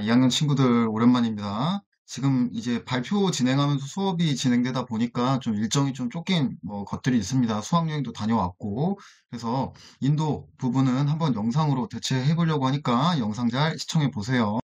2학년 친구들 오랜만입니다. 지금 이제 발표 진행하면서 수업이 진행되다 보니까 좀 일정이 좀 쫓긴 것들이 있습니다. 수학여행도 다녀왔고. 그래서 인도 부분은 한번 영상으로 대체해 보려고 하니까 영상 잘 시청해 보세요.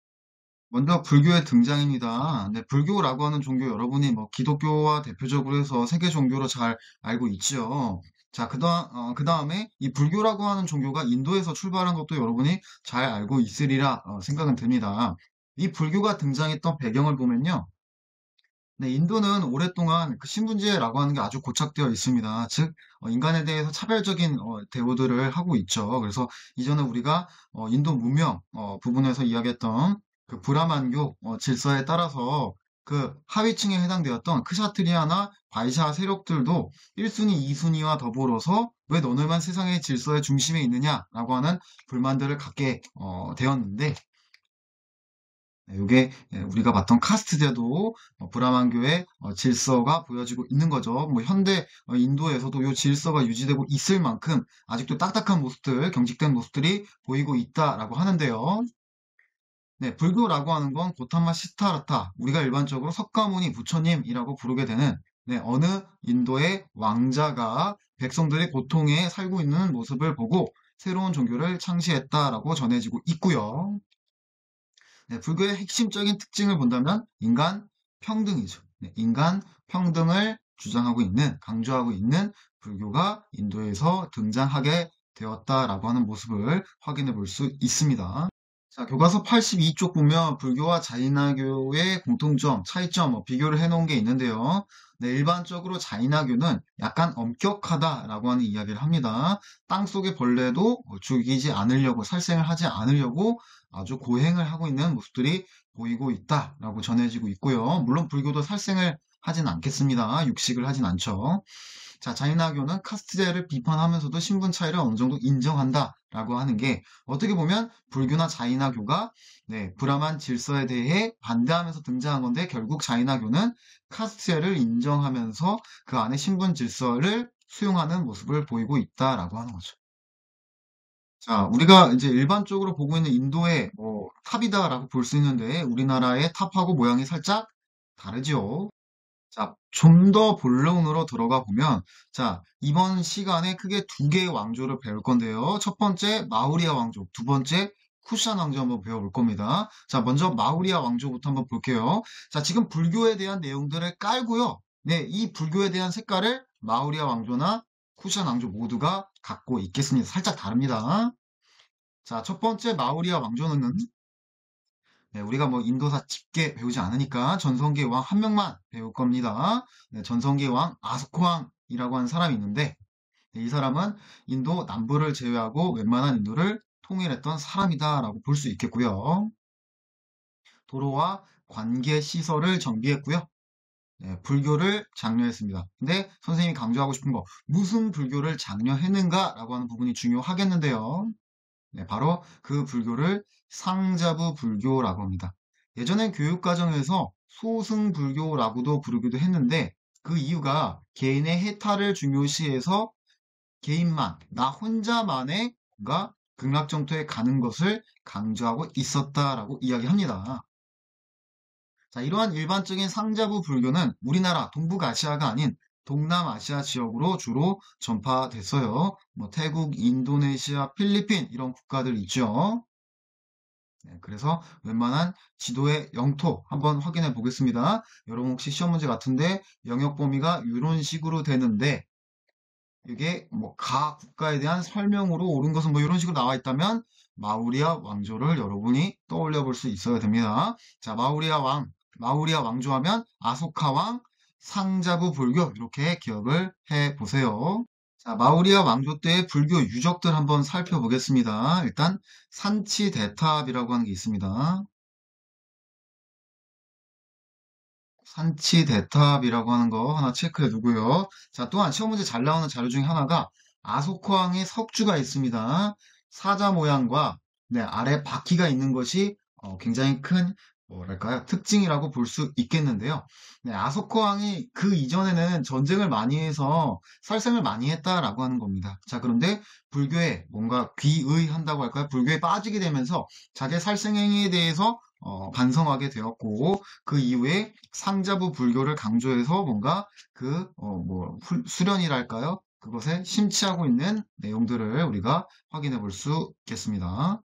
먼저 불교의 등장입니다. 네, 불교라고 하는 종교 여러분이 기독교와 대표적으로 해서 세계 종교로 잘 알고 있지요. 자, 그 다음에 이 불교라고 하는 종교가 인도에서 출발한 것도 여러분이 잘 알고 있으리라 생각은 듭니다. 이 불교가 등장했던 배경을 보면요. 네, 인도는 오랫동안 그 신분제라고 하는 게 아주 고착되어 있습니다. 즉, 인간에 대해서 차별적인 대우들을 하고 있죠. 그래서 이전에 우리가 인도 문명 부분에서 이야기했던 그 브라만교 질서에 따라서 그 하위층에 해당되었던 크샤트리아나 바이샤 세력들도 1순위, 2순위와 더불어서 왜 너네만 세상의 질서의 중심에 있느냐라고 하는 불만들을 갖게 되었는데 이게 우리가 봤던 카스트제도 브라만교의 질서가 보여지고 있는 거죠. 현대 인도에서도 이 질서가 유지되고 있을 만큼 아직도 딱딱한 모습들, 경직된 모습들이 보이고 있다라고 하는데요. 네, 불교라고 하는 건 고타마 시타라타, 우리가 일반적으로 석가모니 부처님이라고 부르게 되는 어느 인도의 왕자가 백성들의 고통에 살고 있는 모습을 보고 새로운 종교를 창시했다라고 전해지고 있고요. 네, 불교의 핵심적인 특징을 본다면 인간 평등이죠. 네, 인간 평등을 주장하고 있는, 강조하고 있는 불교가 인도에서 등장하게 되었다라고 하는 모습을 확인해 볼 수 있습니다. 자, 교과서 82쪽 보면 불교와 자이나교의 공통점, 차이점, 비교를 해놓은 게 있는데요. 네, 일반적으로 자이나교는 약간 엄격하다라고 하는 이야기를 합니다. 땅속의 벌레도 죽이지 않으려고, 살생을 하지 않으려고 아주 고행을 하고 있는 모습들이 보이고 있다라고 전해지고 있고요. 물론 불교도 살생을 하진 않겠습니다. 육식을 하진 않죠. 자, 자이나교는 카스트제를 비판하면서도 신분 차이를 어느 정도 인정한다라고 하는 게 어떻게 보면 불교나 자이나교가 브라만 질서에 대해 반대하면서 등장한 건데 결국 자이나교는 카스트제를 인정하면서 그 안에 신분 질서를 수용하는 모습을 보이고 있다라고 하는 거죠. 자, 우리가 이제 일반적으로 보고 있는 인도의 탑이다라고 볼 수 있는데 우리나라의 탑하고 모양이 살짝 다르죠. 자, 좀 더 본론으로 들어가 보면, 자, 이번 시간에 크게 두 개의 왕조를 배울 건데요. 첫 번째, 마우리아 왕조, 두 번째, 쿠샤나 왕조 한번 배워볼 겁니다. 자, 먼저 마우리아 왕조부터 한번 볼게요. 자, 지금 불교에 대한 내용들을 깔고요. 네, 이 불교에 대한 색깔을 마우리아 왕조나 쿠샤나 왕조 모두가 갖고 있겠습니다. 살짝 다릅니다. 자, 첫 번째 마우리아 왕조는 네, 우리가 인도사 깊게 배우지 않으니까 전성기의 왕 한 명만 배울 겁니다. 네, 전성기의 왕 아소코왕이라고 하는 사람이 있는데 이 사람은 인도 남부를 제외하고 웬만한 인도를 통일했던 사람이다라고 볼 수 있겠고요. 도로와 관계 시설을 정비했고요. 네, 불교를 장려했습니다. 근데 선생님이 강조하고 싶은 거 무슨 불교를 장려했는가라고 하는 부분이 중요하겠는데요. 네, 바로 그 불교를 상자부 불교라고 합니다. 예전엔 교육과정에서 소승불교라고도 부르기도 했는데 그 이유가 개인의 해탈을 중요시해서 개인만, 나 혼자만의 뭔가 극락정토에 가는 것을 강조하고 있었다라고 이야기합니다. 자, 이러한 일반적인 상자부 불교는 우리나라 동북아시아가 아닌 동남아시아 지역으로 주로 전파됐어요. 태국, 인도네시아, 필리핀 이런 국가들 있죠. 네, 그래서 웬만한 지도의 영토 한번 확인해 보겠습니다. 여러분 혹시 시험 문제 같은데 영역 범위가 이런 식으로 되는데 이게 가 국가에 대한 설명으로 옳은 것은 이런 식으로 나와 있다면 마우리아 왕조를 여러분이 떠올려 볼 수 있어야 됩니다. 자, 마우리아 왕조 하면 아소카 왕, 상자부 불교 이렇게 기억을 해 보세요. 자, 마우리아 왕조 때의 불교 유적들 한번 살펴보겠습니다. 일단 산치 대탑이라고 하는 게 있습니다. 산치 대탑이라고 하는 거 하나 체크해 두고요. 자, 또한 시험 문제 잘 나오는 자료 중에 하나가 아소코항의 석주가 있습니다. 사자 모양과 아래 바퀴가 있는 것이 굉장히 큰 뭐랄까요? 특징이라고 볼 수 있겠는데요. 네, 아소코항이 그 이전에는 전쟁을 많이 해서 살생을 많이 했다라고 하는 겁니다. 자, 그런데 불교에 뭔가 귀의한다고 할까요? 불교에 빠지게 되면서 자기의 살생 행위에 대해서 반성하게 되었고, 그 이후에 상자부 불교를 강조해서 뭔가 수련이랄까요? 그것에 심취하고 있는 내용들을 우리가 확인해 볼 수 있겠습니다.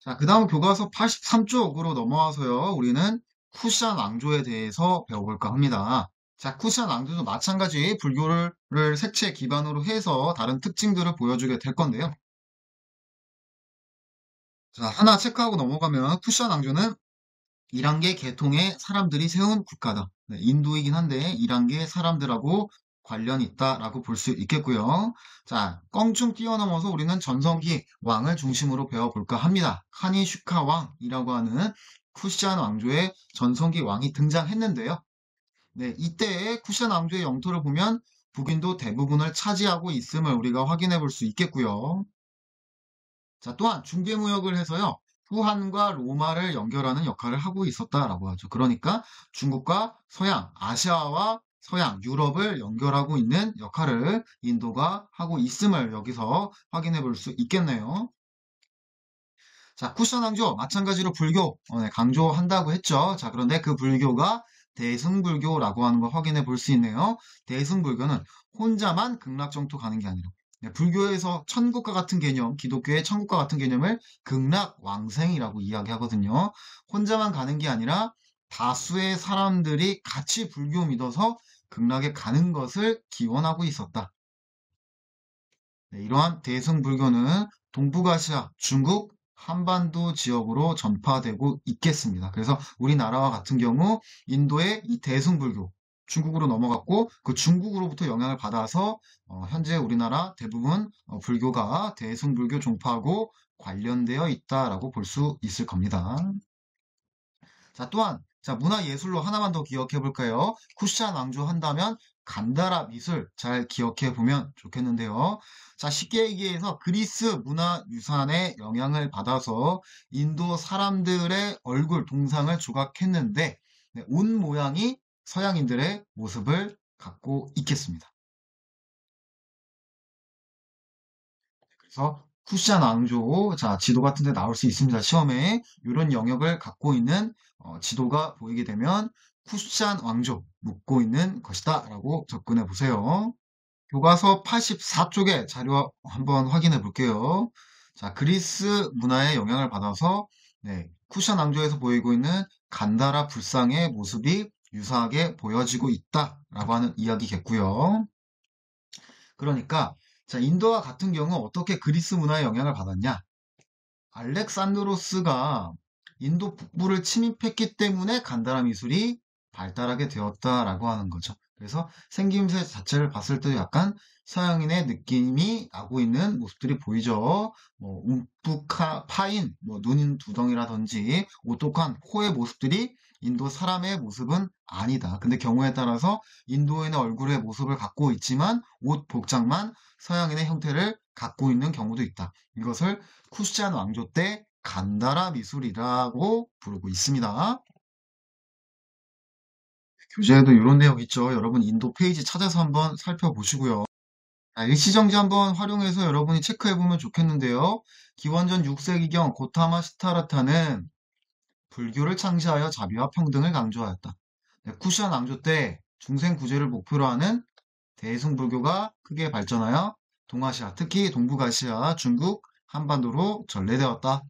자, 그 다음 교과서 83쪽으로 넘어와서요, 우리는 쿠시안 왕조에 대해서 배워볼까 합니다. 자, 쿠시안 왕조도 마찬가지 불교를 색채 기반으로 해서 다른 특징들을 보여주게 될 건데요. 자, 하나 체크하고 넘어가면 쿠시안 왕조는 1단계 계통의 사람들이 세운 국가다. 네, 인도이긴 한데 1단계 사람들하고 관련이 있다라고 볼 수 있겠고요. 자, 껑충 뛰어넘어서 우리는 전성기 왕을 중심으로 배워볼까 합니다. 카니 슈카 왕이라고 하는 쿠시안 왕조의 전성기 왕이 등장했는데요. 네, 이때 쿠시안 왕조의 영토를 보면 북인도 대부분을 차지하고 있음을 우리가 확인해 볼 수 있겠고요. 자, 또한 중개무역을 해서요, 후한과 로마를 연결하는 역할을 하고 있었다라고 하죠. 그러니까 중국과 서양, 아시아와 서양, 유럽을 연결하고 있는 역할을 인도가 하고 있음을 여기서 확인해 볼 수 있겠네요. 자, 쿠션 왕조, 마찬가지로 불교, 네, 강조한다고 했죠. 자, 그런데 그 불교가 대승불교라고 하는 걸 확인해 볼 수 있네요. 대승불교는 혼자만 극락정토 가는 게 아니라, 네, 불교에서 천국과 같은 개념, 기독교의 천국과 같은 개념을 극락왕생이라고 이야기하거든요. 혼자만 가는 게 아니라 다수의 사람들이 같이 불교 믿어서 극락에 가는 것을 기원하고 있었다. 네, 이러한 대승불교는 동북아시아, 중국, 한반도 지역으로 전파되고 있겠습니다. 그래서 우리나라와 같은 경우 인도의 이 대승불교, 중국으로 넘어갔고 그 중국으로부터 영향을 받아서 현재 우리나라 대부분 불교가 대승불교 종파하고 관련되어 있다라고 볼 수 있을 겁니다. 자, 또한, 자, 문화예술로 하나만 더 기억해 볼까요? 쿠시안 왕조 한다면 간다라 미술 잘 기억해 보면 좋겠는데요. 자, 쉽게 얘기해서 그리스 문화유산의 영향을 받아서 인도 사람들의 얼굴 동상을 조각했는데, 네, 옷 모양이 서양인들의 모습을 갖고 있겠습니다. 그래서 쿠시안 왕조, 자, 지도 같은 데 나올 수 있습니다. 시험에 이런 영역을 갖고 있는 지도가 보이게 되면 쿠시안 왕조 묻고 있는 것이다 라고 접근해 보세요. 교과서 84쪽에 자료 한번 확인해 볼게요. 자, 그리스 문화의 영향을 받아서 네, 쿠시안 왕조에서 보이고 있는 간다라 불상의 모습이 유사하게 보여지고 있다라고 하는 이야기겠고요. 그러니까 자, 인도와 같은 경우 어떻게 그리스 문화의 영향을 받았냐? 알렉산드로스가 인도 북부를 침입했기 때문에 간다라 미술이 발달하게 되었다라고 하는 거죠. 그래서 생김새 자체를 봤을 때 약간 서양인의 느낌이 나고 있는 모습들이 보이죠. 뭐 움푹 파인 눈 두덩이라든지 오똑한 코의 모습들이 인도 사람의 모습은 아니다. 근데 경우에 따라서 인도인의 얼굴의 모습을 갖고 있지만 옷 복장만 서양인의 형태를 갖고 있는 경우도 있다. 이것을 쿠시안 왕조 때 간다라 미술이라고 부르고 있습니다. 교재에도 이런 내용 있죠. 여러분 인도 페이지 찾아서 한번 살펴보시고요. 자, 일시정지 한번 활용해서 여러분이 체크해보면 좋겠는데요. 기원전 6세기경 고타마 시타라타는 불교를 창시하여 자비와 평등을 강조하였다. 네, 쿠시안 왕조 때 중생 구제를 목표로 하는 대승불교가 크게 발전하여 동아시아, 특히 동북아시아, 중국, 한반도로 전래되었다.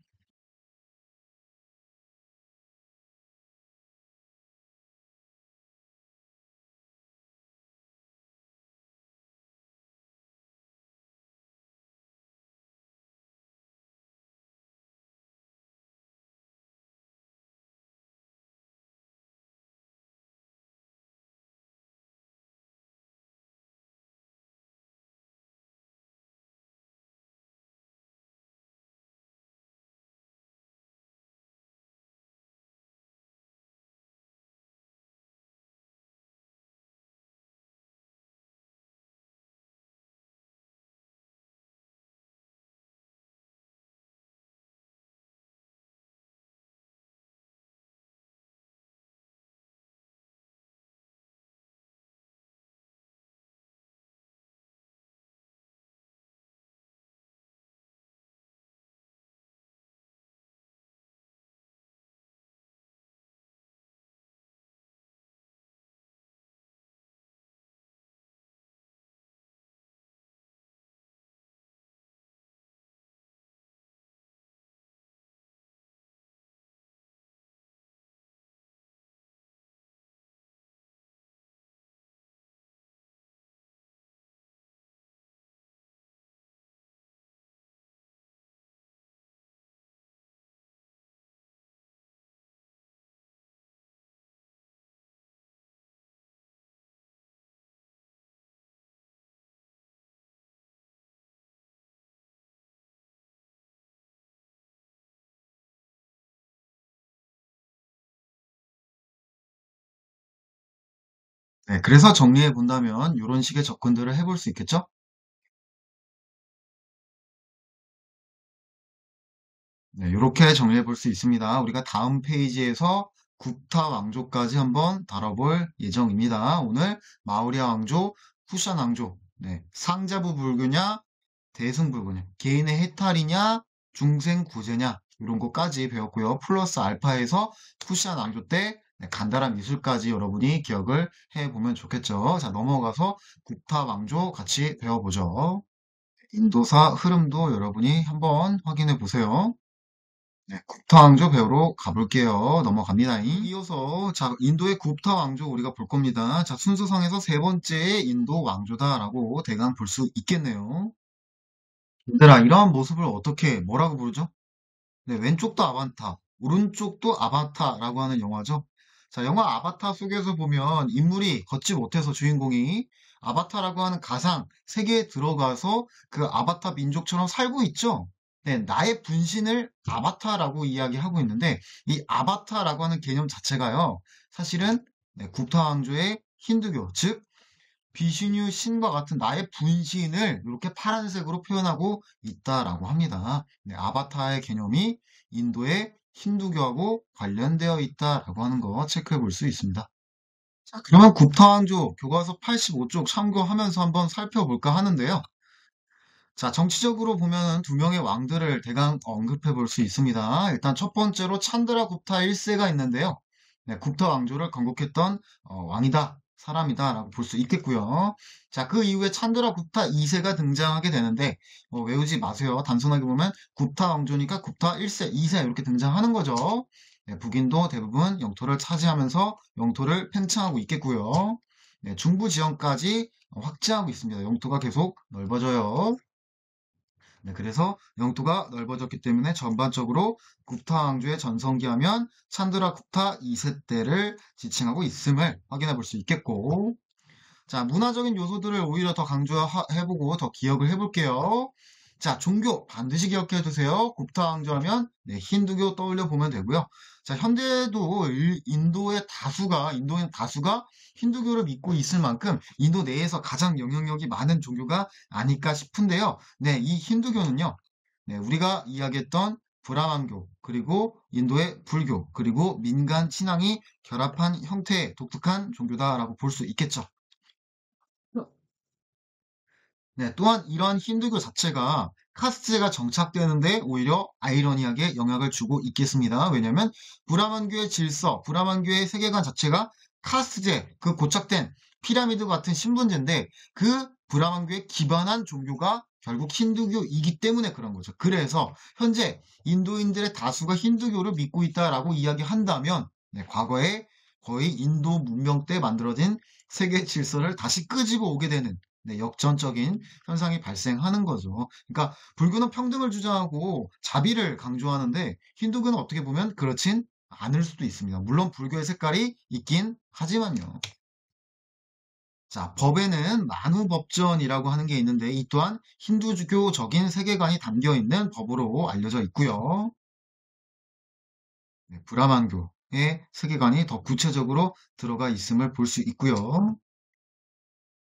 네, 그래서 정리해 본다면 이런 식의 접근들을 해볼 수 있겠죠? 네, 이렇게 정리해 볼 수 있습니다. 우리가 다음 페이지에서 굽타 왕조까지 한번 다뤄볼 예정입니다. 오늘 마우리아 왕조, 쿠션 왕조, 네, 상자부 불교냐, 대승불교냐, 개인의 해탈이냐, 중생 구제냐, 이런 것까지 배웠고요. 플러스 알파에서 쿠션 왕조 때 네, 간단한 미술까지 여러분이 기억을 해보면 좋겠죠. 자, 넘어가서 굽타 왕조 같이 배워보죠. 인도사 흐름도 여러분이 한번 확인해 보세요. 네, 굽타 왕조 배우러 가볼게요. 넘어갑니다. 이어서 자 인도의 굽타 왕조 우리가 볼 겁니다. 자 순서상에서 세 번째 인도 왕조다라고 대강 볼 수 있겠네요. 얘들아 이러한 모습을 어떻게 뭐라고 부르죠? 네, 왼쪽도 아바타, 오른쪽도 아바타라고 하는 영화죠. 자, 영화 아바타 속에서 보면 인물이 걷지 못해서 주인공이 아바타라고 하는 가상 세계에 들어가서 그 아바타 민족처럼 살고 있죠. 네, 나의 분신을 아바타라고 이야기하고 있는데 이 아바타라고 하는 개념 자체가요. 사실은 네, 굽타 왕조의 힌두교, 즉 비슈뉴 신과 같은 나의 분신을 이렇게 파란색으로 표현하고 있다라고 합니다. 네, 아바타의 개념이 인도의 힌두교하고 관련되어 있다라고 하는 거 체크해 볼 수 있습니다. 자, 그러면 굽타왕조 교과서 85쪽 참고하면서 한번 살펴볼까 하는데요. 자, 정치적으로 보면은 두 명의 왕들을 대강 언급해 볼 수 있습니다. 일단 첫 번째로 찬드라 굽타 1세가 있는데요. 네, 굽타 왕조를 건국했던 왕이다, 사람이다라고 볼 수 있겠고요. 자, 그 이후에 찬드라 굽타 2세가 등장하게 되는데 외우지 마세요. 단순하게 보면 굽타 왕조니까 굽타 1세, 2세 이렇게 등장하는 거죠. 네, 북인도 대부분 영토를 차지하면서 영토를 팽창하고 있겠고요. 네, 중부 지역까지 확장하고 있습니다. 영토가 계속 넓어져요. 네, 그래서 영토가 넓어졌기 때문에 전반적으로 굽타 왕조의 전성기하면 찬드라 굽타 2세 때를 지칭하고 있음을 확인해 볼 수 있겠고, 자, 문화적인 요소들을 오히려 더 강조해보고 더 기억을 해볼게요. 자, 종교 반드시 기억해 두세요. 굽타 왕조하면 네, 힌두교 떠올려 보면 되고요. 자, 현대에도 인도인 다수가 힌두교를 믿고 있을 만큼 인도 내에서 가장 영향력이 많은 종교가 아닐까 싶은데요. 네, 이 힌두교는요. 네, 우리가 이야기했던 브라만교, 그리고 인도의 불교, 그리고 민간 신앙이 결합한 형태의 독특한 종교다라고 볼 수 있겠죠. 네, 또한 이러한 힌두교 자체가 카스트제가 정착되는데 오히려 아이러니하게 영향을 주고 있겠습니다. 왜냐하면 브라만교의 질서, 브라만교의 세계관 자체가 카스트제, 그 고착된 피라미드 같은 신분제인데 그 브라만교에 기반한 종교가 결국 힌두교이기 때문에 그런 거죠. 그래서 현재 인도인들의 다수가 힌두교를 믿고 있다라고 이야기한다면 네, 과거에 거의 인도 문명 때 만들어진 세계 질서를 다시 끄집어 오게 되는 네, 역전적인 현상이 발생하는 거죠. 그러니까 불교는 평등을 주장하고 자비를 강조하는데 힌두교는 어떻게 보면 그렇진 않을 수도 있습니다. 물론 불교의 색깔이 있긴 하지만요. 자, 법에는 만우법전이라고 하는 게 있는데 이 또한 힌두교적인 세계관이 담겨 있는 법으로 알려져 있고요. 네, 브라만교의 세계관이 더 구체적으로 들어가 있음을 볼 수 있고요.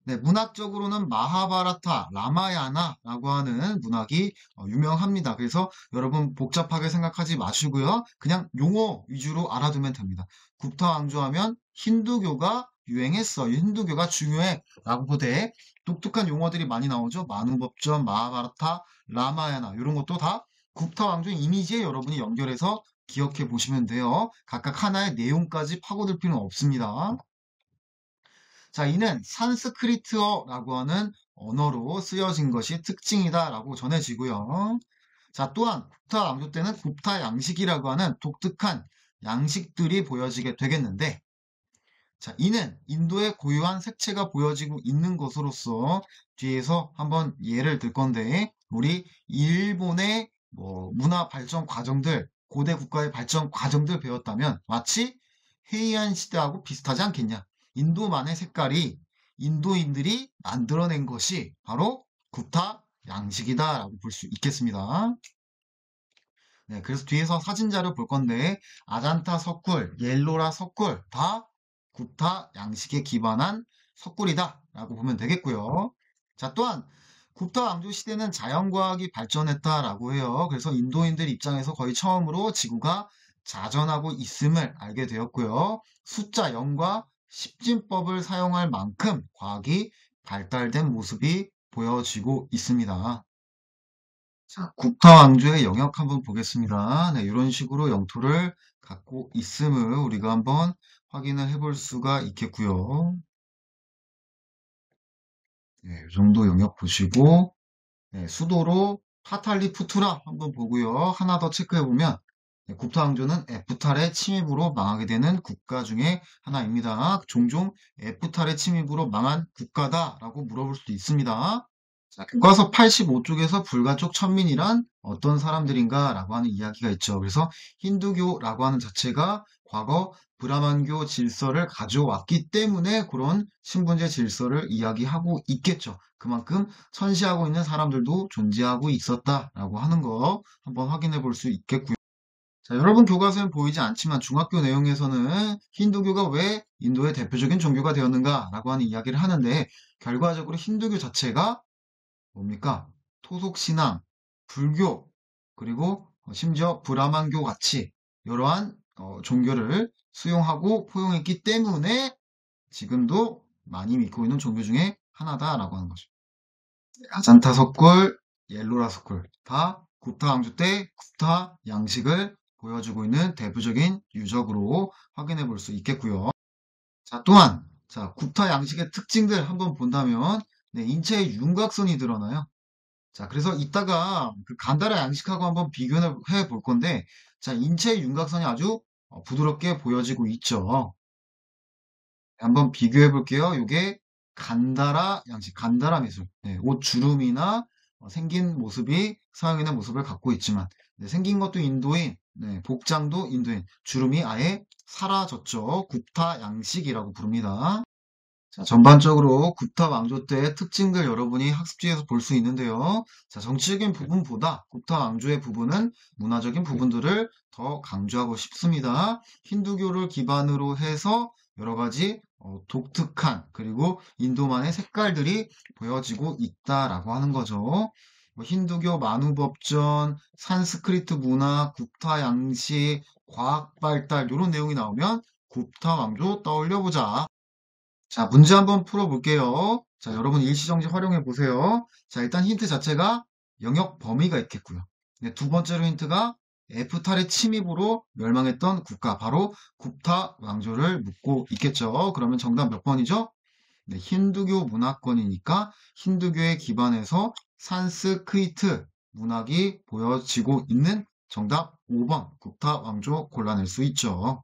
네, 문학적으로는 마하바라타, 라마야나라고 하는 문학이 유명합니다. 그래서 여러분 복잡하게 생각하지 마시고요. 그냥 용어 위주로 알아두면 됩니다. 굽타 왕조하면 힌두교가 유행했어. 힌두교가 중요해. 라고 보되 독특한 용어들이 많이 나오죠. 만우법전, 마하바라타, 라마야나 이런 것도 다 굽타 왕조 이미지에 여러분이 연결해서 기억해 보시면 돼요. 각각 하나의 내용까지 파고들 필요는 없습니다. 자, 이는 산스크리트어라고 하는 언어로 쓰여진 것이 특징이다라고 전해지고요. 자, 또한 굽타 왕조 때는 굽타 양식이라고 하는 독특한 양식들이 보여지게 되겠는데, 자, 이는 인도의 고유한 색채가 보여지고 있는 것으로서 뒤에서 한번 예를 들 건데, 우리 일본의 문화 발전 과정들, 고대 국가의 발전 과정들 배웠다면 마치 헤이안 시대하고 비슷하지 않겠냐? 인도만의 색깔이 인도인들이 만들어낸 것이 바로 구타 양식이다라고 볼 수 있겠습니다. 네, 그래서 뒤에서 사진 자료 볼 건데 아잔타 석굴, 옐로라 석굴 다 굽타 양식에 기반한 석굴이다라고 보면 되겠고요. 자, 또한 굽타 왕조 시대는 자연과학이 발전했다라고 해요. 그래서 인도인들 입장에서 거의 처음으로 지구가 자전하고 있음을 알게 되었고요. 숫자 0과 십진법을 사용할 만큼 과학이 발달된 모습이 보여지고 있습니다. 자, 굽타 왕조의 영역 한번 보겠습니다. 네, 이런 식으로 영토를 갖고 있음을 우리가 한번 확인을 해볼 수가 있겠고요. 네, 이 정도 영역 보시고 네, 수도로 파탈리푸트라 한번 보고요. 하나 더 체크해보면 네, 굽타 왕조는 에프탈의 침입으로 망하게 되는 국가 중에 하나입니다. 종종 에프탈의 침입으로 망한 국가다라고 물어볼 수도 있습니다. 자, 교과서 85쪽에서 불가촉 천민이란 어떤 사람들인가라고 하는 이야기가 있죠. 그래서 힌두교라고 하는 자체가 과거 브라만교 질서를 가져왔기 때문에 그런 신분제 질서를 이야기하고 있겠죠. 그만큼 선시하고 있는 사람들도 존재하고 있었다라고 하는 거 한번 확인해 볼 수 있겠고요. 자, 여러분 교과서엔 보이지 않지만 중학교 내용에서는 힌두교가 왜 인도의 대표적인 종교가 되었는가라고 하는 이야기를 하는데 결과적으로 힌두교 자체가 뭡니까? 토속신앙, 불교, 그리고 심지어 브라만교 같이 이러한 종교를 수용하고 포용했기 때문에 지금도 많이 믿고 있는 종교 중에 하나다라고 하는 거죠. 아잔타 석굴, 옐로라 석굴 다 굽타 왕조 때 굽타 양식을 보여주고 있는 대표적인 유적으로 확인해 볼 수 있겠고요. 자, 또한 자, 굽타 양식의 특징들 한번 본다면 네, 인체에 윤곽선이 드러나요. 자, 그래서 이따가 그 간다라 양식하고 한번 비교해 볼 건데, 자, 인체 윤곽선이 아주 부드럽게 보여지고 있죠. 한번 비교해 볼게요. 이게 간다라 양식, 간다라 미술. 네, 옷 주름이나 생긴 모습이 서양인의 모습을 갖고 있지만, 네, 생긴 것도 인도인, 네, 복장도 인도인, 주름이 아예 사라졌죠. 굽타 양식이라고 부릅니다. 자, 전반적으로 굽타 왕조 때의 특징들 여러분이 학습지에서 볼 수 있는데요. 자, 정치적인 부분보다 굽타 왕조의 부분은 문화적인 부분들을 더 강조하고 싶습니다. 힌두교를 기반으로 해서 여러 가지 독특한 그리고 인도만의 색깔들이 보여지고 있다라고 하는 거죠. 뭐 힌두교 만우법전, 산스크리트 문화, 굽타 양식, 과학 발달 이런 내용이 나오면 굽타 왕조 떠올려 보자. 자, 문제 한번 풀어볼게요. 자, 여러분 일시정지 활용해 보세요. 자, 일단 힌트 자체가 영역 범위가 있겠고요. 네, 두 번째로 힌트가 에프탈의 침입으로 멸망했던 국가, 바로 굽타 왕조를 묻고 있겠죠. 그러면 정답 몇 번이죠? 네, 힌두교 문화권이니까 힌두교에 기반해서 산스크리트 문학이 보여지고 있는 정답 5번 굽타 왕조 골라낼 수 있죠.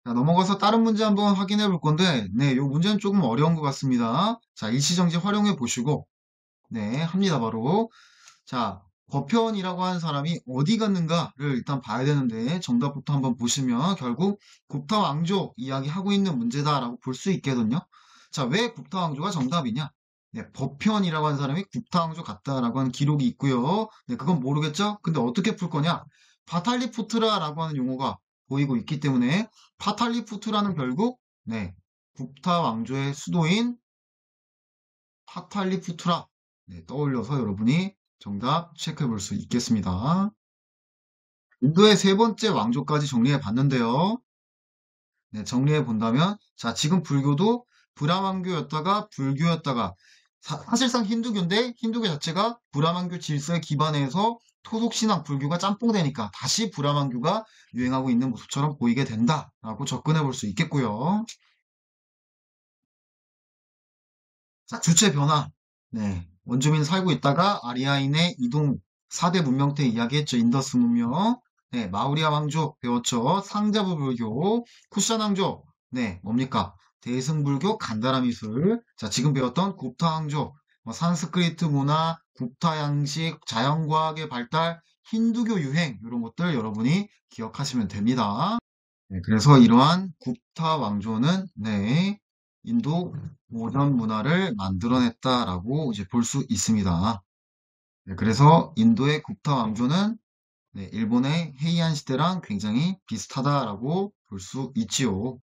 자, 넘어가서 다른 문제 한번 확인해 볼 건데, 네, 이 문제는 조금 어려운 것 같습니다. 자, 일시정지 활용해 보시고, 네, 합니다, 바로. 자, 거편이라고 하는 사람이 어디 갔는가를 일단 봐야 되는데, 정답부터 한번 보시면 결국 굽타 왕조 이야기하고 있는 문제다라고 볼 수 있거든요. 자, 왜 굽타 왕조가 정답이냐? 네, 버편이라고 하는 사람이 굽타 왕조 같다라고 하는 기록이 있고요. 네, 그건 모르겠죠? 근데 어떻게 풀 거냐? 바탈리푸트라라고 하는 용어가 보이고 있기 때문에 파탈리푸트라는 결국 네, 굽타 왕조의 수도인 파탈리푸트라 네, 떠올려서 여러분이 정답 체크해 볼 수 있겠습니다. 인도의 세 번째 왕조까지 정리해 봤는데요. 네, 정리해 본다면 자, 지금 불교도 브라만교였다가 불교였다가 사실상 힌두교인데 힌두교 자체가 브라만교 질서에 기반해서 토속신앙 불교가 짬뽕되니까 다시 브라만교가 유행하고 있는 모습처럼 보이게 된다라고 접근해 볼 수 있겠고요. 자, 주체 변화. 네, 원주민 살고 있다가 아리아인의 이동 4대 문명 때 이야기했죠. 인더스 문명. 네, 마우리아 왕조 배웠죠. 상자부 불교, 쿠샤 왕조. 네, 뭡니까? 대승불교 간다라 미술. 자, 지금 배웠던 굽타 왕조, 뭐 산스크리트 문화, 굽타 양식, 자연과학의 발달, 힌두교 유행 이런 것들 여러분이 기억하시면 됩니다. 네, 그래서 이러한 굽타 왕조는 네, 인도 모던 문화를 만들어냈다라고 이제 볼 수 있습니다. 네, 그래서 인도의 굽타 왕조는 네, 일본의 헤이안 시대랑 굉장히 비슷하다라고 볼 수 있지요.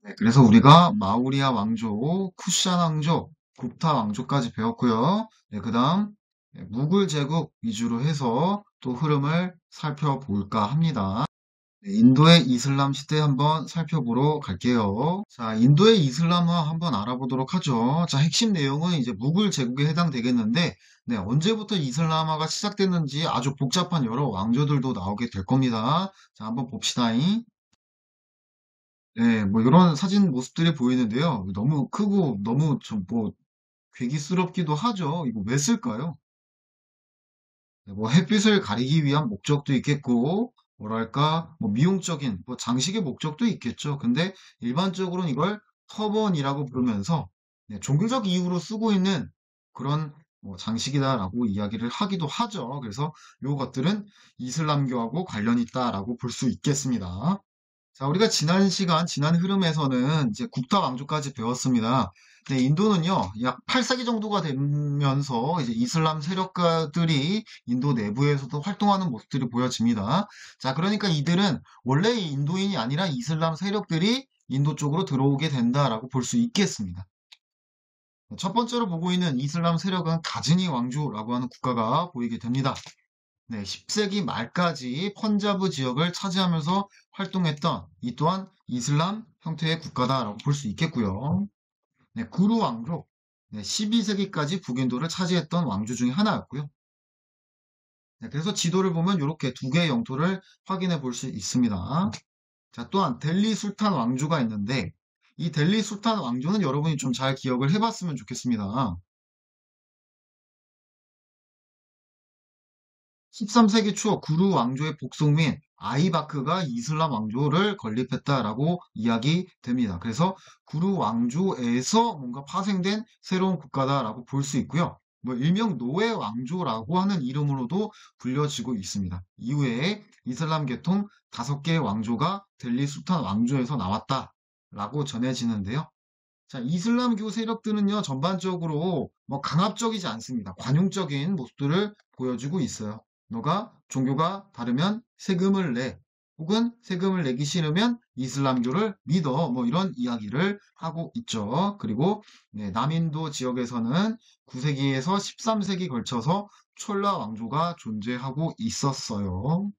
네, 그래서 우리가 마우리아 왕조, 쿠샨 왕조, 굽타 왕조까지 배웠고요. 네, 그다음 무굴 제국 위주로 해서 또 흐름을 살펴볼까 합니다. 네, 인도의 이슬람 시대 한번 살펴보러 갈게요. 자, 인도의 이슬람화 한번 알아보도록 하죠. 자, 핵심 내용은 이제 무굴 제국에 해당되겠는데, 네, 언제부터 이슬람화가 시작됐는지 아주 복잡한 여러 왕조들도 나오게 될 겁니다. 자, 한번 봅시다. 네, 뭐 이런 사진 모습들이 보이는데요. 너무 크고 너무 좀 뭐 괴기스럽기도 하죠. 이거 왜 쓸까요? 네, 뭐 햇빛을 가리기 위한 목적도 있겠고, 뭐랄까, 뭐 미용적인, 뭐 장식의 목적도 있겠죠. 근데 일반적으로는 이걸 터번이라고 부르면서 네, 종교적 이유로 쓰고 있는 그런 뭐 장식이다라고 이야기를 하기도 하죠. 그래서 이것들은 이슬람교하고 관련이 있다라고 볼 수 있겠습니다. 자, 우리가 지난 시간, 지난 흐름에서는 이제 국타 왕조까지 배웠습니다. 네, 인도는요, 약 8세기 정도가 되면서 이제 이슬람 세력가들이 인도 내부에서도 활동하는 모습들이 보여집니다. 자, 그러니까 이들은 원래 인도인이 아니라 이슬람 세력들이 인도 쪽으로 들어오게 된다라고 볼 수 있겠습니다. 첫 번째로 보고 있는 이슬람 세력은 가즈니 왕조라고 하는 국가가 보이게 됩니다. 네, 10세기 말까지 펀자브 지역을 차지하면서 활동했던 이 또한 이슬람 형태의 국가다라고 볼 수 있겠고요. 네, 구루 왕조. 네, 12세기까지 북인도를 차지했던 왕조 중에 하나였고요. 네, 그래서 지도를 보면 이렇게 두 개의 영토를 확인해 볼 수 있습니다. 자, 또한 델리 술탄 왕조가 있는데 이 델리 술탄 왕조는 여러분이 좀 잘 기억을 해봤으면 좋겠습니다. 13세기 초 구루 왕조의 복속민 아이바크가 이슬람 왕조를 건립했다라고 이야기됩니다. 그래서 구루 왕조에서 뭔가 파생된 새로운 국가다라고 볼 수 있고요. 뭐 일명 노예 왕조라고 하는 이름으로도 불려지고 있습니다. 이후에 이슬람 계통 5개의 왕조가 델리 술탄 왕조에서 나왔다라고 전해지는데요. 자, 이슬람교 세력들은요, 전반적으로 뭐 강압적이지 않습니다. 관용적인 모습들을 보여주고 있어요. 너가 종교가 다르면 세금을 내. 혹은 세금을 내기 싫으면 이슬람교를 믿어. 뭐 이런 이야기를 하고 있죠. 그리고 네, 남인도 지역에서는 9세기에서 13세기 걸쳐서 촐라 왕조가 존재하고 있었어요.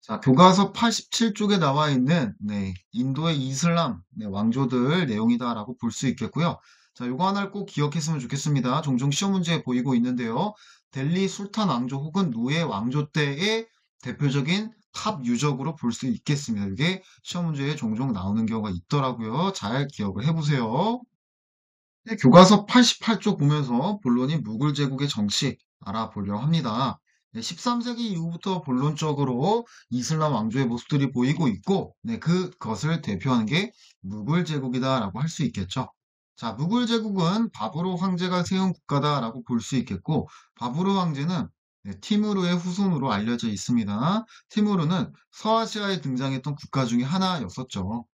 자, 교과서 87쪽에 나와 있는 네, 인도의 이슬람 네, 왕조들 내용이다라고 볼 수 있겠고요. 자, 요거 하나를 꼭 기억했으면 좋겠습니다. 종종 시험 문제에 보이고 있는데요. 델리 술탄 왕조 혹은 노예 왕조 때의 대표적인 탑 유적으로 볼 수 있겠습니다. 이게 시험 문제에 종종 나오는 경우가 있더라고요. 잘 기억을 해보세요. 네, 교과서 88쪽 보면서 본론인 무굴 제국의 정치 알아보려 합니다. 13세기 이후부터 본론적으로 이슬람 왕조의 모습들이 보이고 있고, 네, 그것을 대표하는 게 무굴 제국이다라고 할 수 있겠죠. 자, 무굴 제국은 바브로 황제가 세운 국가다라고 볼 수 있겠고, 바브로 황제는 네, 티무르의 후손으로 알려져 있습니다. 티무르는 서아시아에 등장했던 국가 중에 하나였었죠.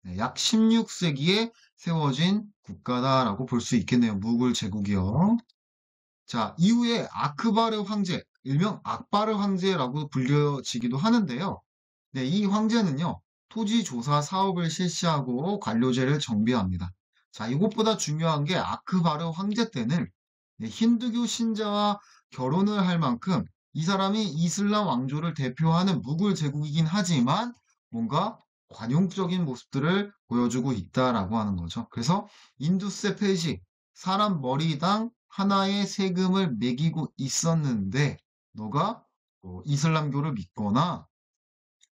네, 약 16세기에 세워진 국가다라고 볼 수 있겠네요. 무굴 제국이요. 자, 이후에 아크바르 황제, 일명 악바르 황제라고 불려지기도 하는데요. 네, 이 황제는요, 토지 조사 사업을 실시하고 관료제를 정비합니다. 자, 이것보다 중요한 게 아크바르 황제 때는 네, 힌두교 신자와 결혼을 할 만큼 이 사람이 이슬람 왕조를 대표하는 무굴 제국이긴 하지만 뭔가 관용적인 모습들을 보여주고 있다라고 하는 거죠. 그래서 인두세 페이지, 사람 머리당 하나의 세금을 매기고 있었는데 너가 이슬람교를 믿거나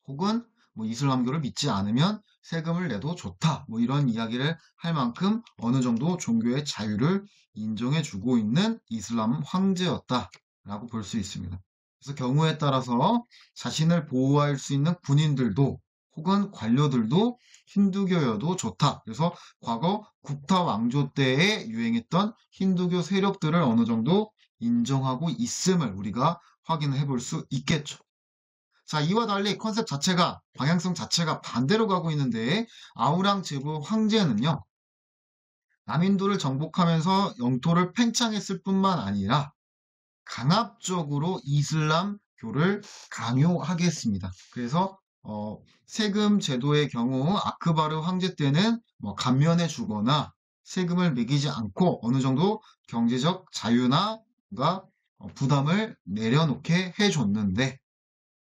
혹은 뭐 이슬람교를 믿지 않으면 세금을 내도 좋다. 뭐 이런 이야기를 할 만큼 어느 정도 종교의 자유를 인정해 주고 있는 이슬람 황제였다라고 볼 수 있습니다. 그래서 경우에 따라서 자신을 보호할 수 있는 군인들도 혹은 관료들도 힌두교여도 좋다. 그래서 과거 국타 왕조 때에 유행했던 힌두교 세력들을 어느 정도 인정하고 있음을 우리가 확인해 볼 수 있겠죠. 자, 이와 달리 컨셉 자체가, 방향성 자체가 반대로 가고 있는데, 아우랑제브 황제는요, 남인도를 정복하면서 영토를 팽창했을 뿐만 아니라, 강압적으로 이슬람교를 강요하겠습니다. 그래서 세금 제도의 경우 아크바르 황제 때는 뭐 감면해 주거나 세금을 매기지 않고 어느 정도 경제적 자유나 뭔가 부담을 내려놓게 해줬는데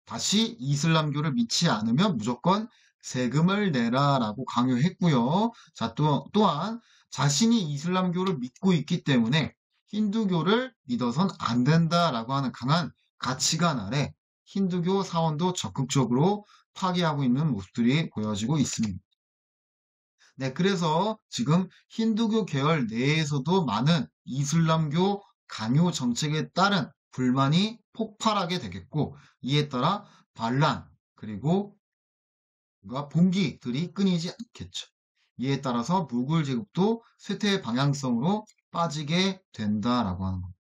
다시 이슬람교를 믿지 않으면 무조건 세금을 내라라고 강요했고요. 자, 또한 자신이 이슬람교를 믿고 있기 때문에 힌두교를 믿어선 안 된다라고 하는 강한 가치관 아래 힌두교 사원도 적극적으로 파괴하고 있는 모습들이 보여지고 있습니다. 네, 그래서 지금 힌두교 계열 내에서도 많은 이슬람교 강요 정책에 따른 불만이 폭발하게 되겠고, 이에 따라 반란, 그리고 뭔가 봉기들이 끊이지 않겠죠. 이에 따라서 무굴 제국도 쇠퇴 방향성으로 빠지게 된다라고 하는 겁니다.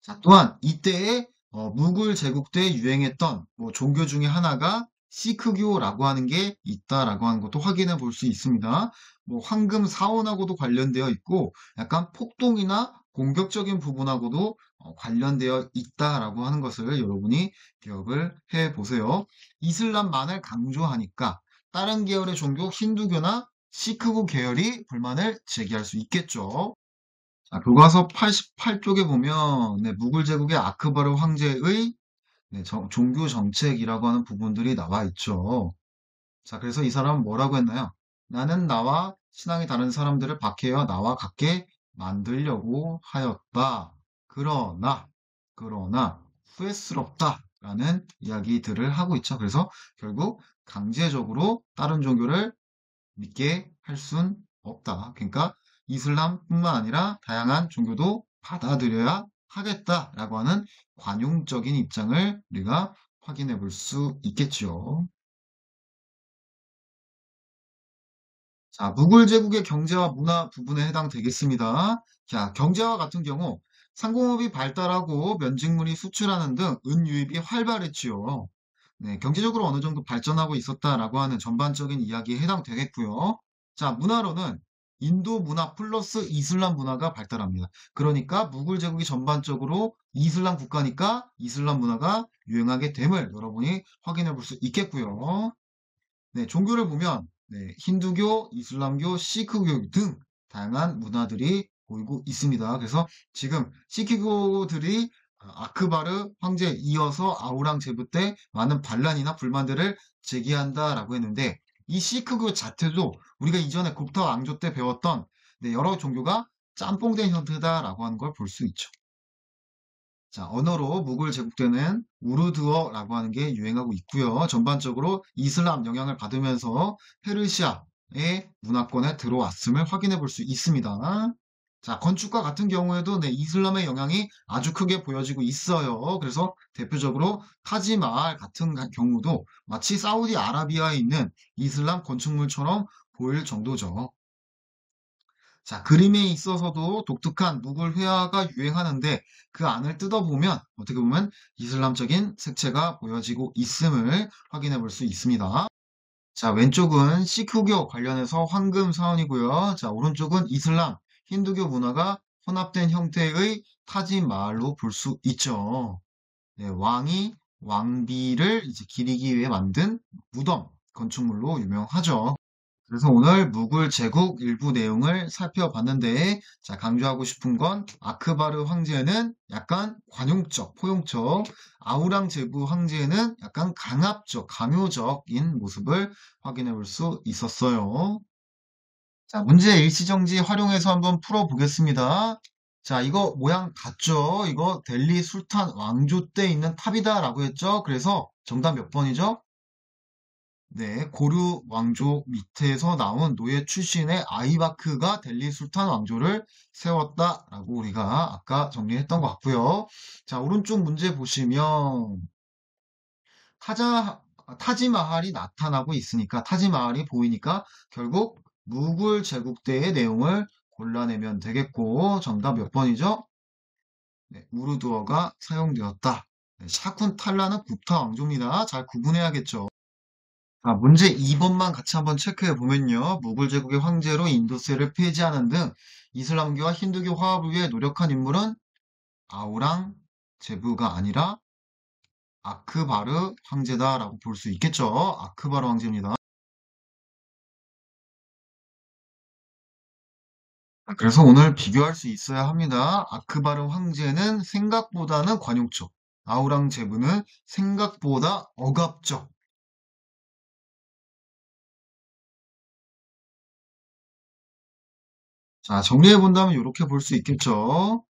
자, 또한 이때에 무굴 제국 때 유행했던 뭐 종교 중에 하나가 시크교라고 하는 게 있다라고 하는 것도 확인해 볼 수 있습니다. 뭐 황금 사원하고도 관련되어 있고 약간 폭동이나 공격적인 부분하고도 관련되어 있다라고 하는 것을 여러분이 기억을 해 보세요. 이슬람만을 강조하니까 다른 계열의 종교 힌두교나 시크교 계열이 불만을 제기할 수 있겠죠. 자, 교과서 88쪽에 보면 네, 무굴 제국의 아크바르 황제의 네, 종교 정책이라고 하는 부분들이 나와 있죠. 자, 그래서 이 사람은 뭐라고 했나요? 나는 나와 신앙이 다른 사람들을 박해하여 나와 같게 만들려고 하였다. 그러나, 그러나 후회스럽다라는 이야기들을 하고 있죠. 그래서 결국 강제적으로 다른 종교를 믿게 할 순 없다. 그러니까 이슬람뿐만 아니라 다양한 종교도 받아들여야 하겠다라고 하는 관용적인 입장을 우리가 확인해 볼 수 있겠죠. 자, 무굴 제국의 경제와 문화 부분에 해당되겠습니다. 자, 경제와 같은 경우 상공업이 발달하고 면직물이 수출하는 등 은유입이 활발했지요. 네, 경제적으로 어느 정도 발전하고 있었다라고 하는 전반적인 이야기에 해당되겠고요. 자, 문화로는 인도 문화 플러스 이슬람 문화가 발달합니다. 그러니까 무굴 제국이 전반적으로 이슬람 국가니까 이슬람 문화가 유행하게 됨을 여러분이 확인해 볼 수 있겠고요. 네, 종교를 보면 네, 힌두교, 이슬람교, 시크교 등 다양한 문화들이 보이고 있습니다. 그래서 지금 시크교들이 아크바르 황제에 이어서 아우랑제부 때 많은 반란이나 불만들을 제기한다라고 했는데 이 시크교 자체도 우리가 이전에 굽타 왕조 때 배웠던 네, 여러 종교가 짬뽕된 형태다라고 하는 걸 볼 수 있죠. 자, 언어로 무굴 제국 때는 우르드어라고 하는 게 유행하고 있고요. 전반적으로 이슬람 영향을 받으면서 페르시아의 문화권에 들어왔음을 확인해 볼 수 있습니다. 자, 건축과 같은 경우에도 네, 이슬람의 영향이 아주 크게 보여지고 있어요. 그래서 대표적으로 타지마할 같은 경우도 마치 사우디아라비아에 있는 이슬람 건축물처럼 보일 정도죠. 자, 그림에 있어서도 독특한 무굴 회화가 유행하는데 그 안을 뜯어보면 어떻게 보면 이슬람적인 색채가 보여지고 있음을 확인해 볼 수 있습니다. 자, 왼쪽은 시크교 관련해서 황금 사원이고요. 자, 오른쪽은 이슬람, 힌두교 문화가 혼합된 형태의 타지마할로 볼 수 있죠. 네, 왕이 왕비를 이제 기리기 위해 만든 무덤 건축물로 유명하죠. 그래서 오늘 무굴 제국 일부 내용을 살펴봤는데, 자, 강조하고 싶은 건 아크바르 황제는 약간 관용적, 포용적, 아우랑제부 황제는 약간 강압적, 강요적인 모습을 확인해 볼 수 있었어요. 자, 문제 일시정지 활용해서 한번 풀어보겠습니다. 자, 이거 모양 같죠? 이거 델리 술탄 왕조 때 있는 탑이다라고 했죠? 그래서 정답 몇 번이죠? 네, 고르 왕조 밑에서 나온 노예 출신의 아이바크가 델리 술탄 왕조를 세웠다라고 우리가 아까 정리했던 것 같고요. 자, 오른쪽 문제 보시면 타지마할이 나타나고 있으니까 타지마할이 보이니까 결국 무굴 제국 때의 내용을 골라내면 되겠고 정답 몇 번이죠? 네, 우르두어가 사용되었다. 네, 샤쿤 탈라는 굽타 왕조입니다. 잘 구분해야겠죠. 문제 2번만 같이 한번 체크해 보면요. 무굴 제국의 황제로 인도세를 폐지하는 등 이슬람교와 힌두교 화합을 위해 노력한 인물은 아우랑 제부가 아니라 아크바르 황제다라고 볼 수 있겠죠. 아크바르 황제입니다. 그래서 오늘 비교할 수 있어야 합니다. 아크바르 황제는 생각보다는 관용적, 아우랑제부는 생각보다 억압적. 자, 정리해 본다면 이렇게 볼 수 있겠죠.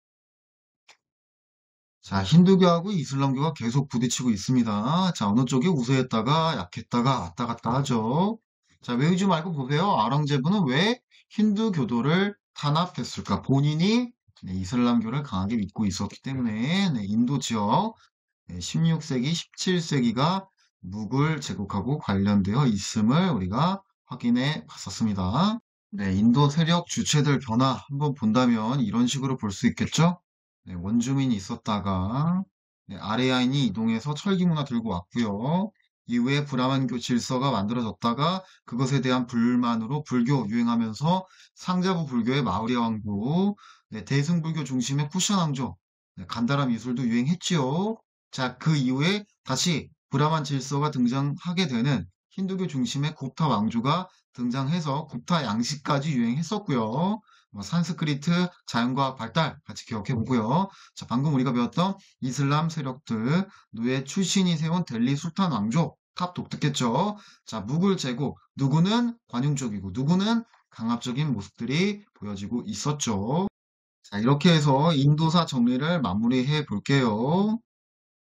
자, 힌두교하고 이슬람교가 계속 부딪히고 있습니다. 자, 어느 쪽이 우세했다가 약했다가 왔다 갔다 하죠. 자, 외우지 말고 보세요. 아랑제부는 왜 힌두교도를 탄압했을까? 본인이 이슬람교를 강하게 믿고 있었기 때문에 인도 지역 16세기, 17세기가 무굴 제국하고 관련되어 있음을 우리가 확인해 봤었습니다. 네, 인도 세력 주체들 변화 한번 본다면 이런 식으로 볼 수 있겠죠? 네, 원주민이 있었다가 아레아인이 이동해서 철기 문화 들고 왔고요. 이후에 브라만교 질서가 만들어졌다가 그것에 대한 불만으로 불교 유행하면서 상자부 불교의 마우리아 왕조, 대승불교 중심의 쿠션 왕조, 간다라 미술도 유행했지요. 자, 그 이후에 다시 브라만 질서가 등장하게 되는 힌두교 중심의 굽타 왕조가 등장해서 굽타 양식까지 유행했었고요. 산스크리트, 자연과학 발달 같이 기억해 보고요. 자, 방금 우리가 배웠던 이슬람 세력들, 누의 출신이 세운 델리 술탄 왕조, 탑 독특했죠. 자, 무굴 제국, 누구는 관용적이고 누구는 강압적인 모습들이 보여지고 있었죠. 자, 이렇게 해서 인도사 정리를 마무리해 볼게요.